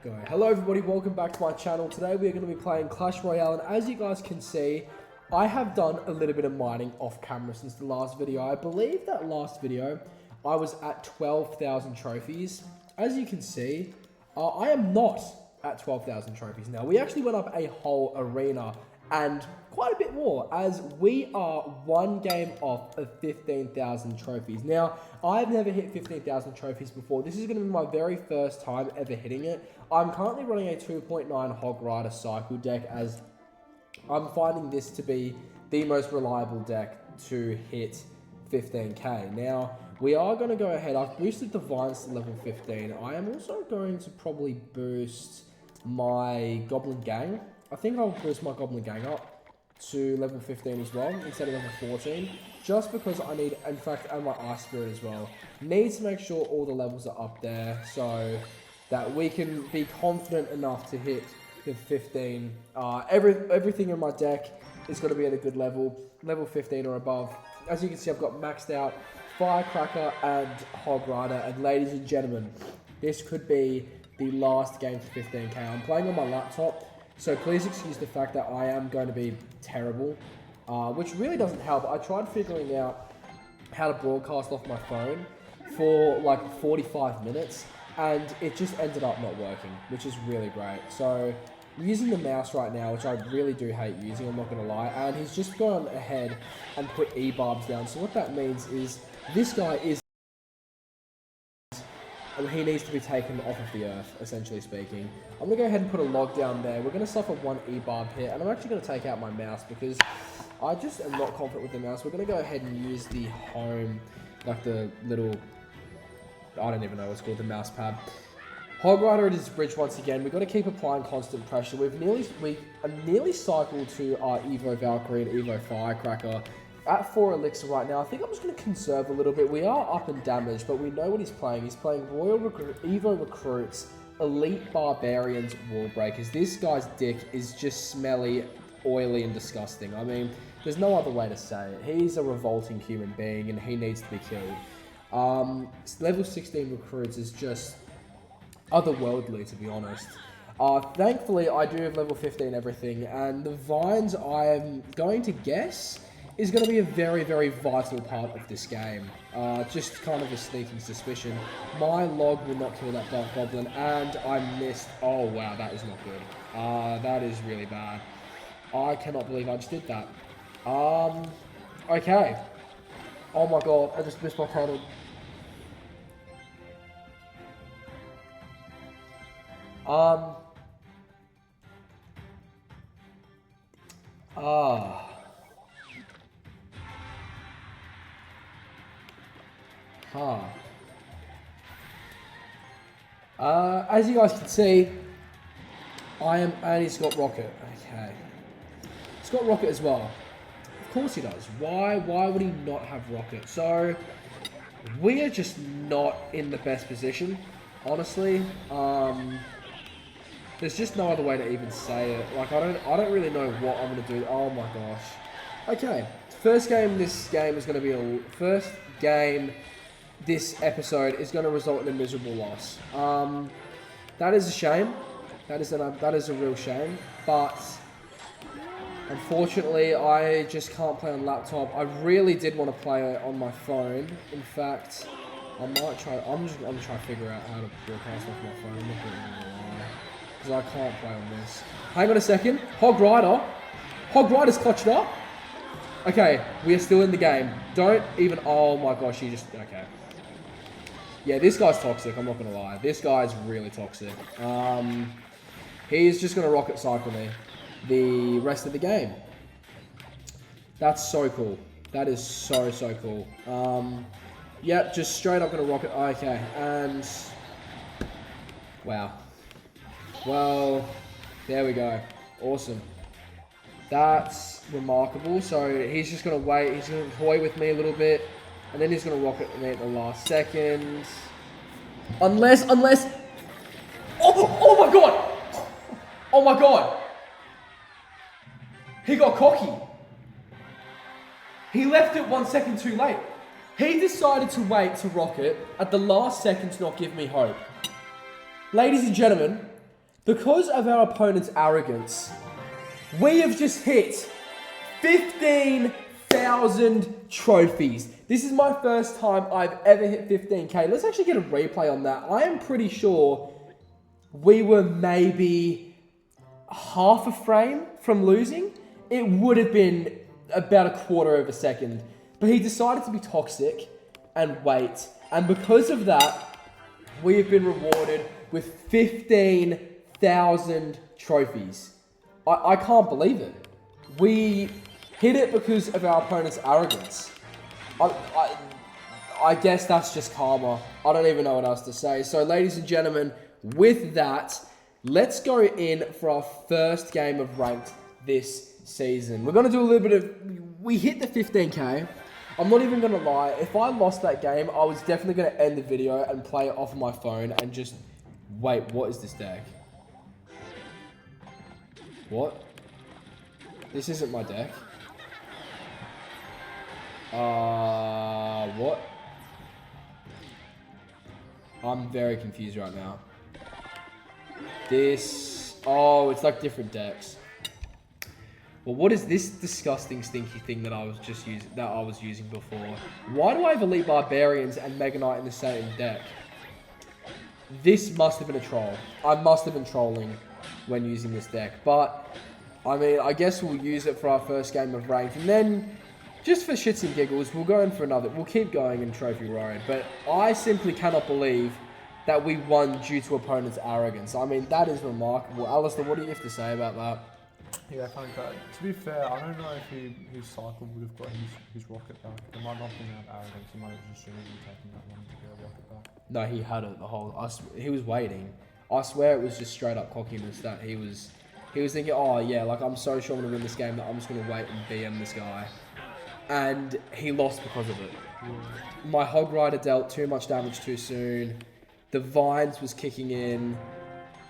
Go. Hello everybody, welcome back to my channel. Today we are going to be playing Clash Royale, and as you guys can see, I have done a little bit of mining off camera since the last video. I believe that last video I was at 12,000 trophies. As you can see, I am not at 12,000 trophies now. We actually went up a whole arena and quite a bit more, as we are one game off of 15,000 trophies. Now, I've never hit 15,000 trophies before. This is going to be my very first time ever hitting it. I'm currently running a 2.9 Hog Rider cycle deck, as I'm finding this to be the most reliable deck to hit 15k. Now, we are going to go ahead. I've boosted the Vines to level 15. I am also going to probably boost my Goblin Gang. I think I'll boost my Goblin Gang up to level 15 as well, instead of level 14, just because I need, in fact, and my Ice Spirit as well. Need to make sure all the levels are up there so that we can be confident enough to hit the 15. Everything in my deck is going to be at a good level 15 or above. As you can see, I've got maxed out Firecracker and Hog Rider, and ladies and gentlemen, this could be the last game for 15k. I'm playing on my laptop, so please excuse the fact that I am going to be terrible, which really doesn't help. I tried figuring out how to broadcast off my phone for like 45 minutes, and it just ended up not working, which is really great. So I'm using the mouse right now, which I really do hate using, I'm not going to lie, and he's just gone ahead and put E-barbs down. So what that means is this guy is... he needs to be taken off of the earth, essentially speaking. I'm going to go ahead and put a log down there. We're going to suffer one E-barb hit, and I'm actually going to take out my mouse because I just am not confident with the mouse. We're going to go ahead and use the home, like the little, I don't even know what's called, the mouse pad. Hog Rider at his bridge once again. We've got to keep applying constant pressure. We nearly cycled to our Evo Valkyrie and Evo Firecracker at 4 elixir right now. I think I'm just going to conserve a little bit. We are up in damage, but we know what he's playing. He's playing Evo Recruits, Elite Barbarians, Wall Breakers. This guy's dick is just smelly, oily, and disgusting. I mean, there's no other way to say it. He's a revolting human being, and he needs to be killed. Level 16 Recruits is just otherworldly, to be honest. Thankfully, I do have level 15 everything, and the Vines, I'm going to guess, is going to be a very, very vital part of this game. Just kind of a sneaking suspicion. My log will not kill that Dark Goblin, and I missed... Oh, wow, that is not good. That is really bad. I cannot believe I just did that. Okay. Oh my god, I just missed my turtle. As you guys can see, and he's got Rocket. Okay. He's got Rocket as well. Of course he does. Why would he not have Rocket? So, we are just not in the best position, honestly. There's just no other way to even say it. Like, I don't really know what I'm going to do. Oh my gosh. Okay. First game this episode is going to result in a miserable loss. That is a shame. That is a real shame. But unfortunately, I just can't play on laptop. I really did want to play it on my phone. In fact, I might try. I'm gonna try to figure out how to broadcast off my phone. I'm not gonna lie, because I can't play on this. Hang on a second. Hog Rider. Hog Rider's clutched up. Okay, we are still in the game. Don't even... Oh my gosh, he just... Okay. Yeah, this guy's toxic, I'm not going to lie. This guy's really toxic. He's just going to rocket cycle me the rest of the game. That's so cool. That is so cool. Yep, just straight up going to rocket... Okay, and... Wow. Well, there we go. Awesome. That's remarkable. So he's just going to wait. He's going to toy with me a little bit. And then he's going to rocket me at the last second. Unless... Oh my god! Oh my god! He got cocky. He left it 1 second too late. He decided to wait to rocket at the last second to not give me hope. Ladies and gentlemen, Because of our opponent's arrogance, we have just hit 15,000 trophies. This is my first time I've ever hit 15k. Let's actually get a replay on that. I am pretty sure we were maybe half a frame from losing. It would have been about a quarter of a second. But he decided to be toxic and wait. And because of that, we have been rewarded with 15,000 trophies. I can't believe it. We hit it because of our opponent's arrogance. I guess that's just karma. I don't even know what else to say. So, ladies and gentlemen, with that, let's go in for our first game of ranked this season. We're going to do a little bit of... We hit the 15k. I'm not even going to lie. If I lost that game, I was definitely going to end the video and play it off my phone and just... Wait, what is this deck? What? This isn't my deck. What? I'm very confused right now. This... Oh, it's like different decks. Well, what is this disgusting, stinky thing that I was using before? Why do I have Elite Barbarians and Mega Knight in the same deck? This must have been a troll. I must have been trolling when using this deck. But, I mean, I guess we'll use it for our first game of ranked. And then, just for shits and giggles, we'll go in for another. We'll keep going in Trophy Road. But I simply cannot believe that we won due to opponent's arrogance. I mean, that is remarkable. Alistair, what do you have to say about that? Yeah, I think that, to be fair, I don't know if his cycle would have got his rocket back. It might not have been out of arrogance. He might have just been taking that one to get a rocket back. No, he had it the whole... he was waiting. I swear it was just straight up cockiness that he was thinking, oh yeah, like I'm so sure I'm going to win this game that I'm just going to wait and BM this guy. And he lost because of it. Yeah. My Hog Rider dealt too much damage too soon. The Vines was kicking in.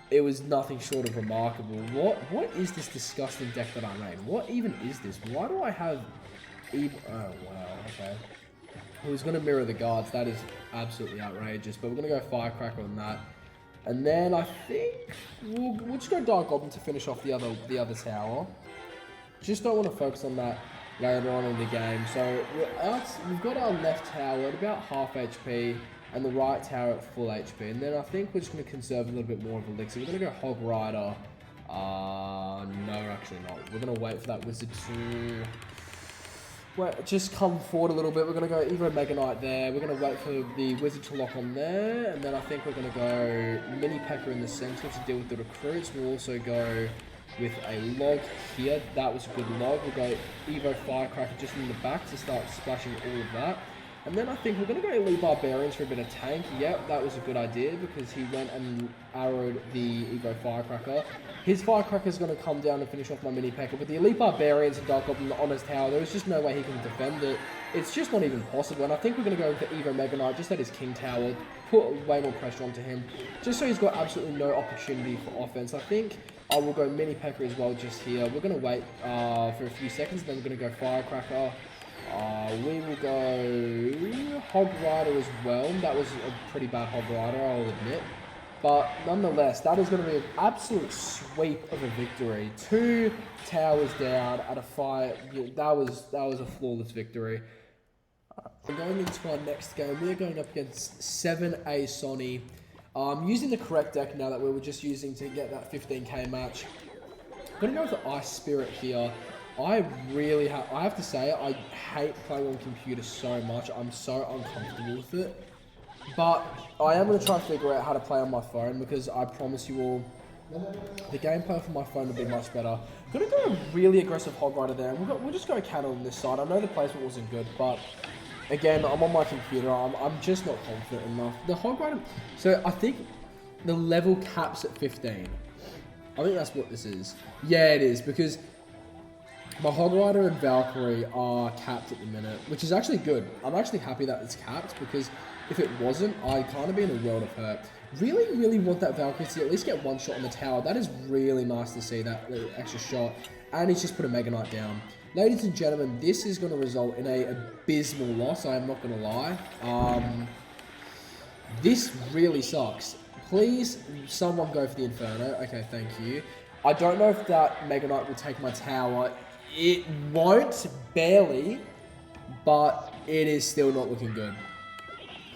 It was nothing short of remarkable. What is this disgusting deck that I made? What even is this? Why do I have... Oh, wow, okay. He was going to mirror the guards. That is absolutely outrageous. But we're going to go Firecracker on that. And then I think we'll just go Dark Goblin to finish off the other tower. Just don't want to focus on that later on in the game. So we've got our left tower at about half HP and the right tower at full HP. And then I think we're just going to conserve a little bit more of Elixir. We're going to go Hog Rider. No, actually not. We're going to wait for that Wizard to... Well, just come forward a little bit. We're going to go Evo Mega Knight there. We're going to wait for the Wizard to lock on there. And then I think we're going to go Mini Pecker in the center to deal with the recruits. We'll also go with a log here. That was a good log. We'll go Evo Firecracker just in the back to start splashing all of that. And then I think we're going to go Elite Barbarians for a bit of tank. Yep, that was a good idea because he went and arrowed the Evo Firecracker. His Firecracker is going to come down and finish off my Mini Pecker. But the Elite Barbarians and Dark Goblin on his tower, there's just no way he can defend it. It's just not even possible. And I think we're going to go for Evo Mega Knight just at his King Tower. Put way more pressure onto him. Just so he's got absolutely no opportunity for offense. I think I will go Mini Pecker as well just here. We're going to wait for a few seconds. Then we're going to go Firecracker. We will go Hog Rider as well. That was a pretty bad Hog Rider, I'll admit. But nonetheless, that is going to be an absolute sweep of a victory. 2 towers down at a fight. That was a flawless victory. We're going into our next game. We are going up against 7A Sonny. Using the correct deck now that we were just using to get that 15k match. I'm going to go with the Ice Spirit here. I have to say, I hate playing on computer so much. I'm so uncomfortable with it. But I am going to try to figure out how to play on my phone because I promise you all, the gameplay for my phone will be much better. I'm going to go a really aggressive Hog Rider there. We'll just go Cannon on this side. I know the placement wasn't good, but again, I'm on my computer. I'm just not confident enough. The Hog Rider... So I think the level caps at 15. I think that's what this is. Yeah, it is, because... My Hog Rider and Valkyrie are capped at the minute, which is actually good. I'm actually happy that it's capped because if it wasn't, I'd kind of be in a world of hurt. Really, really want that Valkyrie to at least get one shot on the tower. That is really nice to see, that extra shot. And he's just put a Mega Knight down. Ladies and gentlemen, this is going to result in an abysmal loss, I am not going to lie. This really sucks. Please, someone go for the Inferno. Okay, thank you. I don't know if that Mega Knight will take my tower. It won't, barely, but it is still not looking good.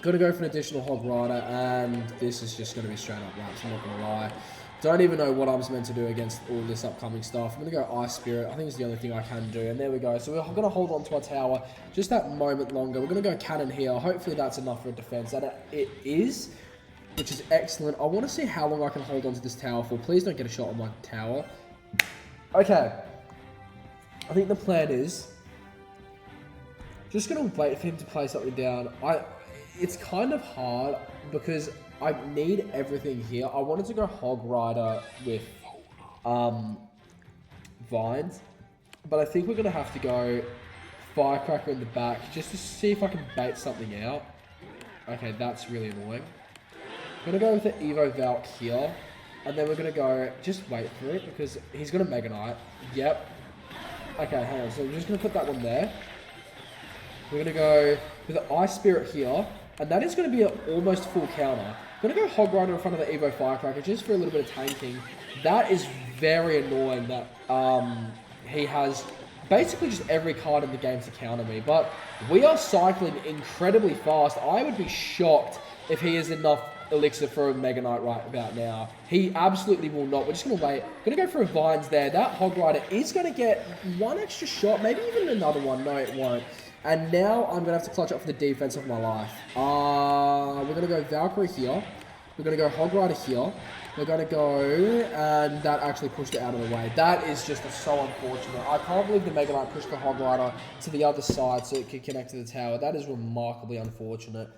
Gonna go for an additional Hog Rider, and this is just gonna be straight up laps, I'm not gonna lie. Don't even know what I'm meant to do against all this upcoming stuff. I'm gonna go Ice Spirit. I think it's the only thing I can do, and there we go. So we're gonna hold on to our tower just that moment longer. We're gonna go Cannon here. Hopefully that's enough for a defense, and it is, which is excellent. I want to see how long I can hold on to this tower for. Please don't get a shot on my tower. Okay. I think the plan is just gonna wait for him to play something down. It's kind of hard because I need everything here. I wanted to go Hog Rider with Vines, but I think we're gonna have to go Firecracker in the back just to see if I can bait something out. Okay, that's really annoying. I'm gonna go with the Evo Valk here, and then we're gonna go, just wait for it because he's gonna Mega Knight. Yep. Okay, hang on. So we're just gonna put that one there. We're gonna go with the Ice Spirit here, and that is gonna be an almost full counter. I'm gonna go Hog Rider in front of the Evo Firecracker just for a little bit of tanking. That is very annoying that he has basically just every card in the game to counter me, but we are cycling incredibly fast. I would be shocked if he has enough elixir for a Mega Knight right about now. He absolutely will not. We're just going to wait. Going to go for a Vines there. That Hog Rider is going to get one extra shot, maybe even another one. No, it won't. And now I'm going to have to clutch up for the defense of my life. We're going to go Valkyrie here. We're going to go Hog Rider here. We're going to go, and that actually pushed it out of the way. That is just so unfortunate. I can't believe the Mega Knight pushed the Hog Rider to the other side so it could connect to the tower. That is remarkably unfortunate.